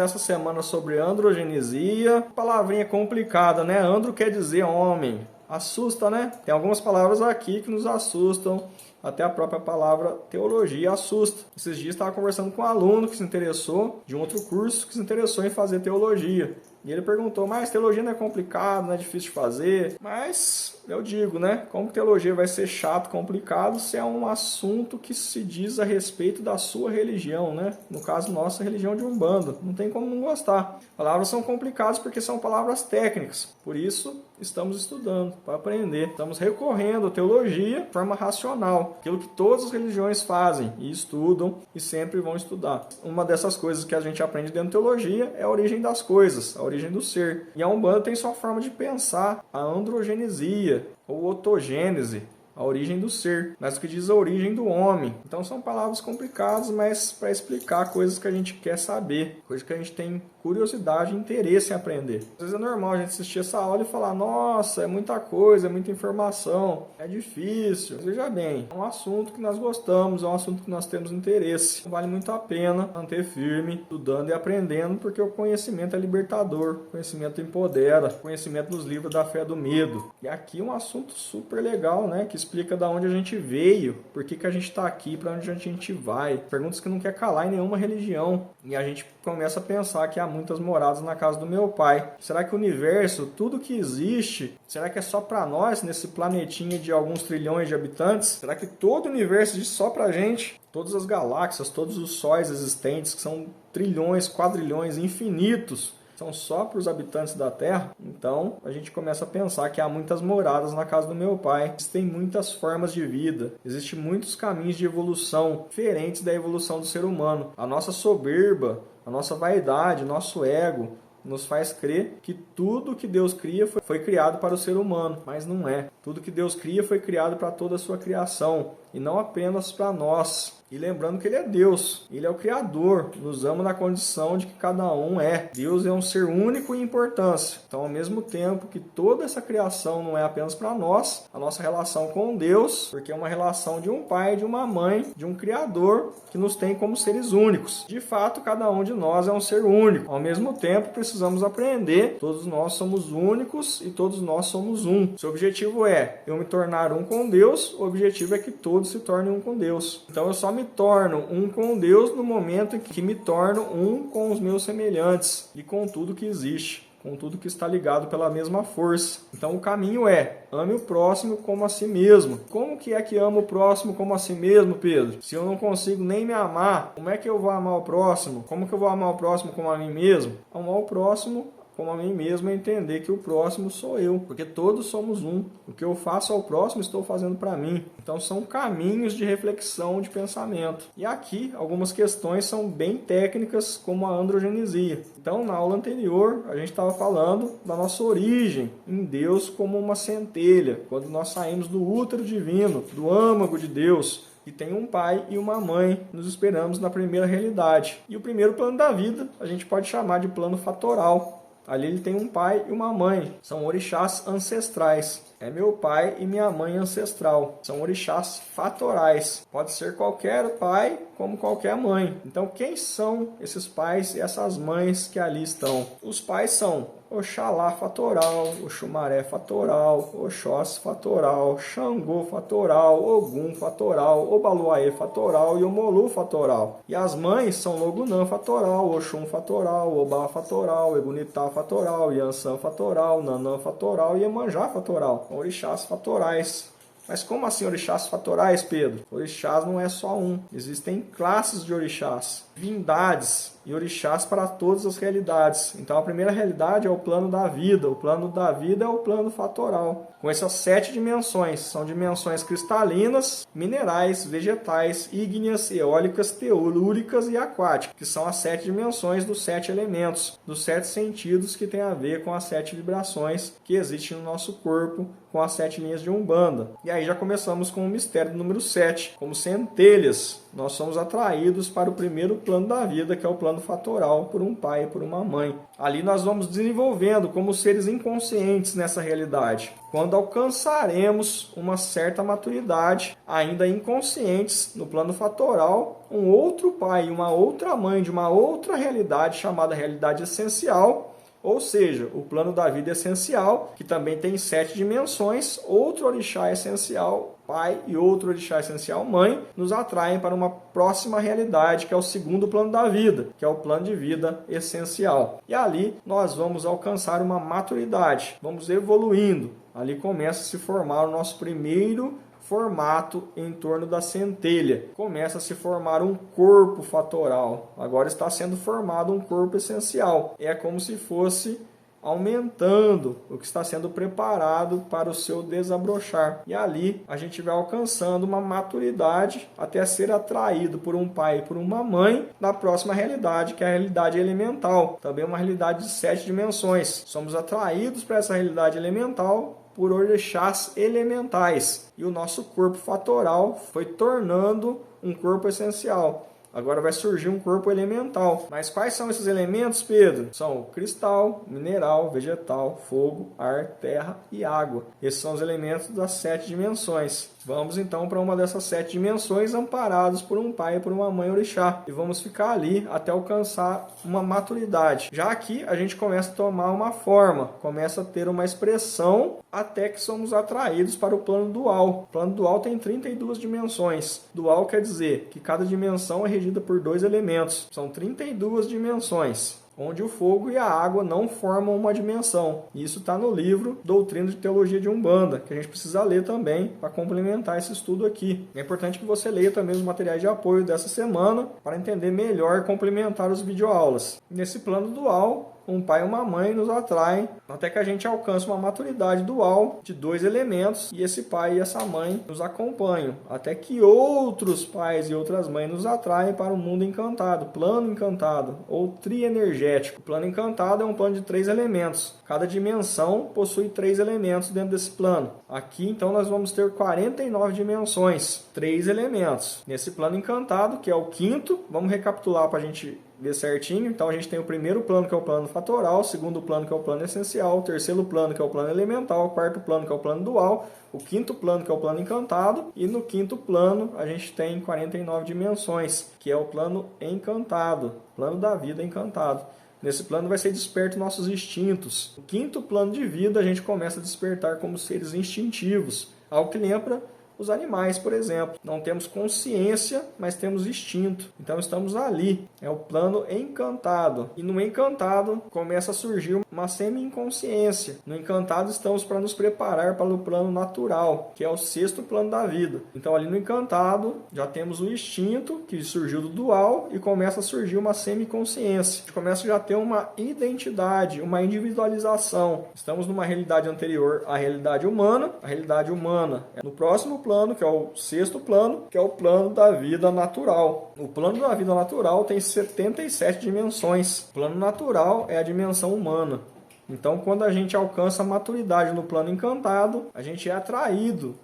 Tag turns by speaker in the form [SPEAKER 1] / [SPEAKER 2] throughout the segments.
[SPEAKER 1] essa semana sobre androgenesia. Palavrinha complicada, né? Andro quer dizer homem. Assusta, né? Tem algumas palavras aqui que nos assustam. Até a própria palavra teologia assusta. Esses dias estava conversando com um aluno que se interessou, de um outro curso, que se interessou em fazer teologia. E ele perguntou, mas teologia não é complicado, não é difícil de fazer? Mas eu digo, né? Como teologia vai ser chato, complicado, se é um assunto que se diz a respeito da sua religião, né? No caso, nossa religião de Umbanda. Não tem como não gostar. Palavras são complicadas porque são palavras técnicas. Por isso, estamos estudando para aprender. Estamos recorrendo à teologia de forma racional. Aquilo que todas as religiões fazem e estudam e sempre vão estudar. Uma dessas coisas que a gente aprende dentro da teologia é a origem das coisas, a origem do ser. E a Umbanda tem sua forma de pensar, a androgenesia ou otogênese, a origem do ser, mas o que diz a origem do homem. Então são palavras complicadas, mas para explicar coisas que a gente quer saber, coisas que a gente tem curiosidade e interesse em aprender. Às vezes é normal a gente assistir essa aula e falar, nossa, é muita coisa, é muita informação, é difícil. Mas veja bem, é um assunto que nós gostamos, é um assunto que nós temos interesse. Vale muito a pena manter firme, estudando e aprendendo, porque o conhecimento é libertador, o conhecimento empodera, o conhecimento nos livra da fé do medo. E aqui um assunto super legal, né, que explica de onde a gente veio, por que a gente está aqui, para onde a gente vai. Perguntas que não quer calar em nenhuma religião. E a gente começa a pensar que há muitas moradas na casa do meu pai. Será que o universo, tudo que existe, será que é só para nós, nesse planetinha de alguns trilhões de habitantes? Será que todo o universo existe só para a gente? Todas as galáxias, todos os sóis existentes, que são trilhões, quadrilhões, infinitos, são só para os habitantes da Terra? Então, a gente começa a pensar que há muitas moradas na casa do meu pai. Existem muitas formas de vida. Existem muitos caminhos de evolução diferentes da evolução do ser humano. A nossa soberba, a nossa vaidade, nosso ego, nos faz crer que tudo que Deus cria foi criado para o ser humano, mas não é. Tudo que Deus cria foi criado para toda a sua criação, e não apenas para nós. E lembrando que Ele é Deus, Ele é o Criador, nos ama na condição de que cada um é. Deus é um ser único em importância. Então, ao mesmo tempo que toda essa criação não é apenas para nós, a nossa relação com Deus, porque é uma relação de um pai, de uma mãe, de um Criador, que nos tem como seres únicos. De fato, cada um de nós é um ser único. Ao mesmo tempo, precisamos aprender, todos nós somos únicos e todos nós somos um. Se o objetivo é eu me tornar um com Deus, o objetivo é que todos se tornem um com Deus. Então, eu só me torno um com Deus no momento em que me torno um com os meus semelhantes e com tudo que existe, com tudo que está ligado pela mesma força. Então o caminho é, ame o próximo como a si mesmo. Como que é que amo o próximo como a si mesmo, Pedro? Se eu não consigo nem me amar, como é que eu vou amar o próximo? Como que eu vou amar o próximo como a mim mesmo? Amar o próximo como a mim mesmo é entender que o próximo sou eu, porque todos somos um. O que eu faço ao próximo, estou fazendo para mim. Então são caminhos de reflexão, de pensamento. E aqui, algumas questões são bem técnicas, como a androgenesia. Então, na aula anterior, a gente estava falando da nossa origem em Deus como uma centelha, quando nós saímos do útero divino, do âmago de Deus, e tem um pai e uma mãe, nos esperamos na primeira realidade. E o primeiro plano da vida, a gente pode chamar de plano fatoral. Ali ele tem um pai e uma mãe, são orixás ancestrais. É meu pai e minha mãe ancestral. São orixás fatorais. Pode ser qualquer pai como qualquer mãe. Então quem são esses pais e essas mães que ali estão? Os pais são Oxalá fatoral, Oxumaré fatoral, Oxóssi fatoral, Xangô fatoral, Ogum fatoral, Obaluaê fatoral e Omolu fatoral. E as mães são Logunã fatoral, Oxum fatoral, Obá fatoral, Egunitá fatoral, Iansã fatoral, Nanã fatoral e Iemanjá fatoral. Orixás fatorais. Mas como assim orixás fatorais, Pedro? Orixás não é só um. Existem classes de orixás, divindades e orixás para todas as realidades. Então a primeira realidade é o plano da vida. O plano da vida é o plano fatoral. Com essas 7 dimensões. São dimensões cristalinas, minerais, vegetais, ígneas, eólicas, telúricas e aquáticas, que são as 7 dimensões dos 7 elementos, dos 7 sentidos que tem a ver com as 7 vibrações que existem no nosso corpo, com as 7 linhas de Umbanda. E aí já começamos com o mistério número 7, como centelhas. Nós somos atraídos para o primeiro plano da vida, que é o plano fatoral, por um pai e por uma mãe. Ali nós vamos desenvolvendo como seres inconscientes nessa realidade. Quando alcançaremos uma certa maturidade, ainda inconscientes, no plano fatoral, um outro pai e uma outra mãe de uma outra realidade, chamada realidade essencial, ou seja, o plano da vida essencial, que também tem 7 dimensões, outro orixá essencial, pai, e outro orixá essencial, mãe, nos atraem para uma próxima realidade, que é o segundo plano da vida, que é o plano de vida essencial. E ali nós vamos alcançar uma maturidade, vamos evoluindo. Ali começa a se formar o nosso primeiro formato em torno da centelha. Começa a se formar um corpo fatoral. Agora está sendo formado um corpo essencial. É como se fosse aumentando o que está sendo preparado para o seu desabrochar. E ali a gente vai alcançando uma maturidade até ser atraído por um pai e por uma mãe na próxima realidade, que é a realidade elemental. Também uma realidade de 7 dimensões. Somos atraídos para essa realidade elemental por orixás elementais. E o nosso corpo fatoral foi tornando um corpo essencial. Agora vai surgir um corpo elemental. Mas quais são esses elementos, Pedro? São o cristal, mineral, vegetal, fogo, ar, terra e água. Esses são os elementos das 7 dimensões. Vamos então para uma dessas 7 dimensões, amparados por um pai e por uma mãe orixá. E vamos ficar ali até alcançar uma maturidade. Já aqui a gente começa a tomar uma forma, começa a ter uma expressão, até que somos atraídos para o plano dual. O plano dual tem 32 dimensões. Dual quer dizer que cada dimensão é regida por 2 elementos. São 32 dimensões, onde o fogo e a água não formam uma dimensão. Isso está no livro Doutrina de Teologia de Umbanda, que a gente precisa ler também para complementar esse estudo aqui. É importante que você leia também os materiais de apoio dessa semana para entender melhor e complementar os videoaulas. Nesse plano dual, um pai e uma mãe nos atraem até que a gente alcança uma maturidade dual de 2 elementos, e esse pai e essa mãe nos acompanham até que outros pais e outras mães nos atraem para o mundo encantado, plano encantado ou trienergético. O plano encantado é um plano de 3 elementos. Cada dimensão possui 3 elementos dentro desse plano. Aqui então nós vamos ter 49 dimensões, 3 elementos. Nesse plano encantado, que é o 5º, vamos recapitular para a gente ver certinho. Então a gente tem o primeiro plano, que é o plano fatoral, o segundo plano, que é o plano essencial, o terceiro plano, que é o plano elemental, o quarto plano, que é o plano dual, o 5º plano, que é o plano encantado, e no 5º plano a gente tem 49 dimensões, que é o plano encantado, plano da vida encantado. Nesse plano vai ser desperto nossos instintos. No 5º plano de vida a gente começa a despertar como seres instintivos, algo que lembra os animais, por exemplo. Não temos consciência, mas temos instinto. Então estamos ali. É o plano encantado. E no encantado começa a surgir uma semi-inconsciência. No encantado estamos para nos preparar para o plano natural, que é o 6º plano da vida. Então ali no encantado já temos o instinto, que surgiu do dual, e começa a surgir uma semi-consciência. A gente começa já a ter uma identidade, uma individualização. Estamos numa realidade anterior à realidade humana. A realidade humana é no próximo plano, que é o 6º plano, que é o plano da vida natural. O plano da vida natural tem 77 dimensões. O plano natural é a dimensão humana. Então, quando a gente alcança a maturidade no plano encantado, a gente é atraído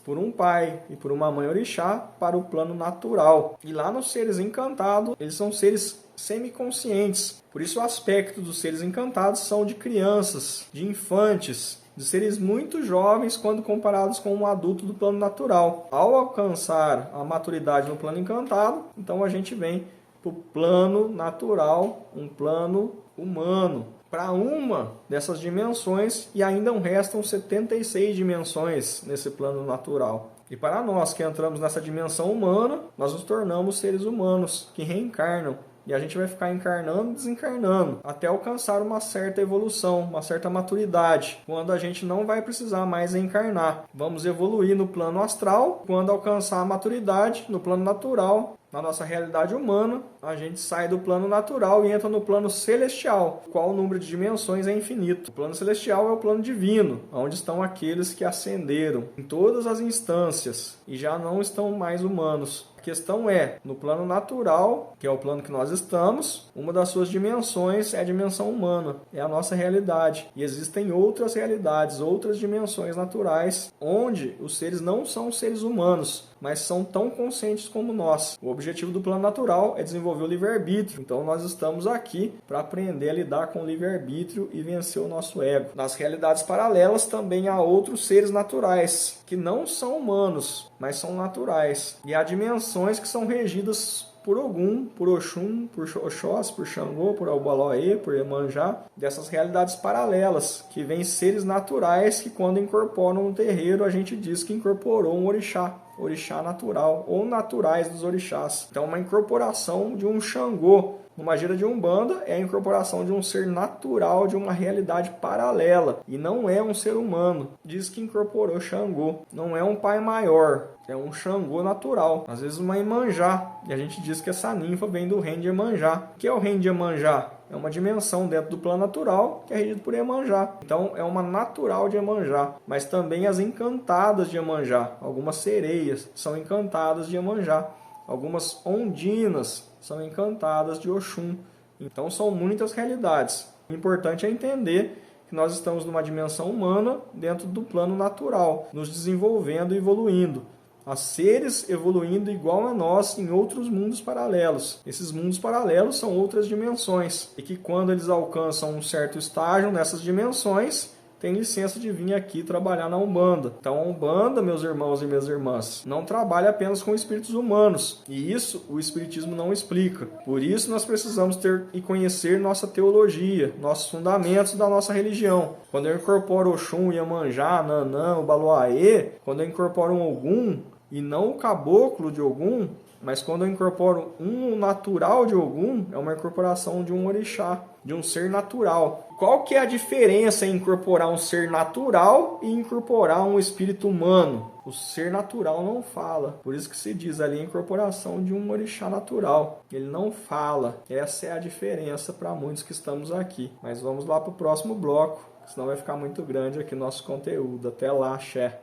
[SPEAKER 1] por um pai e por uma mãe orixá para o plano natural. E lá nos seres encantados, eles são seres semiconscientes. Por isso o aspecto dos seres encantados são de crianças, de infantes, de seres muito jovens quando comparados com um adulto do plano natural. Ao alcançar a maturidade no plano encantado, então a gente vem para o plano natural, um plano humano. Para uma dessas dimensões, e ainda restam 76 dimensões nesse plano natural. E para nós que entramos nessa dimensão humana, nós nos tornamos seres humanos que reencarnam. E a gente vai ficar encarnando e desencarnando até alcançar uma certa evolução, uma certa maturidade, quando a gente não vai precisar mais encarnar. Vamos evoluir no plano astral. Quando alcançar a maturidade no plano natural, na nossa realidade humana, a gente sai do plano natural e entra no plano celestial, qual o número de dimensões é infinito. O plano celestial é o plano divino, onde estão aqueles que ascenderam em todas as instâncias e já não estão mais humanos. A questão é, no plano natural, que é o plano que nós estamos, uma das suas dimensões é a dimensão humana, é a nossa realidade. E existem outras realidades, outras dimensões naturais, onde os seres não são seres humanos, mas são tão conscientes como nós. O objetivo do plano natural é desenvolver o livre-arbítrio. Então nós estamos aqui para aprender a lidar com o livre-arbítrio e vencer o nosso ego. Nas realidades paralelas também há outros seres naturais, que não são humanos, mas são naturais. E há dimensões que são regidas por Ogum, por Oxum, por Oxós, por Xangô, por Obaloaê, por Iemanjá, dessas realidades paralelas, que vêm seres naturais que quando incorporam um terreiro, a gente diz que incorporou um orixá natural, ou naturais dos orixás. Então, uma incorporação de um Xangô numa gira de Umbanda é a incorporação de um ser natural de uma realidade paralela, e não é um ser humano. Diz que incorporou Xangô, não é um pai maior, é um Xangô natural, às vezes uma Iemanjá, e a gente diz que essa ninfa vem do reino de Iemanjá. O que é o reino de Iemanjá? É uma dimensão dentro do plano natural que é regido por Iemanjá. Então é uma natural de Iemanjá, mas também as encantadas de Iemanjá. Algumas sereias são encantadas de Iemanjá. Algumas ondinas são encantadas de Oxum. Então são muitas realidades. O importante é entender que nós estamos numa dimensão humana dentro do plano natural, nos desenvolvendo e evoluindo. Há seres evoluindo igual a nós em outros mundos paralelos. Esses mundos paralelos são outras dimensões. E que quando eles alcançam um certo estágio nessas dimensões, tem licença de vir aqui trabalhar na Umbanda. Então a Umbanda, meus irmãos e minhas irmãs, não trabalha apenas com espíritos humanos. E isso o Espiritismo não explica. Por isso nós precisamos ter e conhecer nossa teologia, nossos fundamentos da nossa religião. Quando eu incorporo Oxum, Iemanjá, Nanã, Obaloaê, quando eu incorporo um Ogum, e não o caboclo de Ogum, mas quando eu incorporo um natural de Ogum, é uma incorporação de um orixá, de um ser natural. Qual que é a diferença em incorporar um ser natural e incorporar um espírito humano? O ser natural não fala. Por isso que se diz ali a incorporação de um orixá natural. Ele não fala. Essa é a diferença para muitos que estamos aqui. Mas vamos lá para o próximo bloco, senão vai ficar muito grande aqui nosso conteúdo. Até lá, axé.